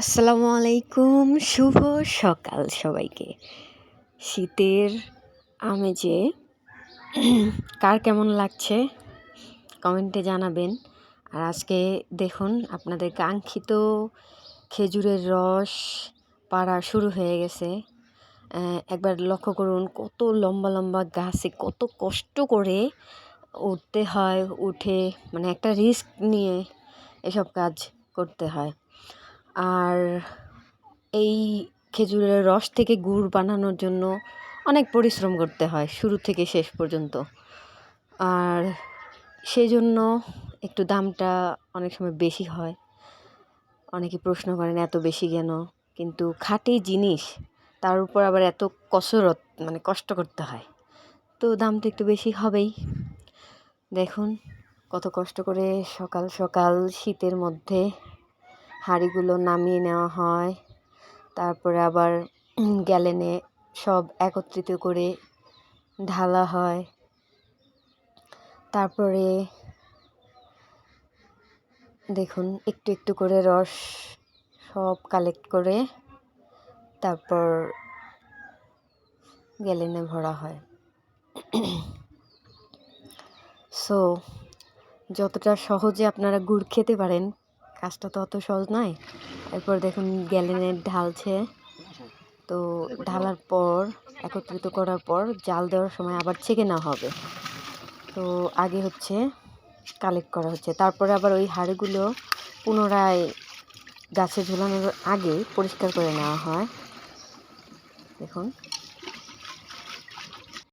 আসসালামু আলাইকুম, শুভ সকাল সবাইকে। শীতের আমেজে কার কেমন লাগছে কমেন্টে জানাবেন। আর আজকে দেখুন আপনাদের কাঙ্ক্ষিত খেজুরের রস পাড়া শুরু হয়ে গেছে। একবার লক্ষ্য করুন কত লম্বা লম্বা গাছে কত কষ্ট করে উঠতে হয়, উঠে মানে একটা রিস্ক নিয়ে এসব কাজ করতে হয়। আর এই খেজুরের রস থেকে গুড় বানানোর জন্য অনেক পরিশ্রম করতে হয় শুরু থেকে শেষ পর্যন্ত। আর সেজন্য একটু দামটা অনেক সময় বেশি হয়। অনেকে প্রশ্ন করেন এত বেশি কেন, কিন্তু খাঁটি জিনিস তার উপর আবার এত কসরত মানে কষ্ট করতে হয়, তো দাম তো একটু বেশি হবেই। দেখুন কত কষ্ট করে সকাল সকাল শীতের মধ্যে হাঁড়িগুলো নামিয়ে নেওয়া হয়, তারপরে আবার গ্যালেনে সব একত্রিত করে ঢালা হয়। তারপরে দেখুন একটু একটু করে রস সব কালেক্ট করে তারপর গ্যালেনে ভরা হয়। সো যতটা সহজে আপনারা গুড় খেতে পারেন কাজটা তো অত সহজ নয়। এরপর দেখুন গ্যালেনে ঢালছে, তো ঢালার পর একত্রিত করার পর জাল দেওয়ার সময় আবার ছেঁকে নেওয়া হবে। তো আগে হচ্ছে কালেক্ট করা হচ্ছে, তারপরে আবার ওই হাঁড়িগুলো পুনরায় গাছে ঝুলানোর আগে পরিষ্কার করে নেওয়া হয়। দেখুন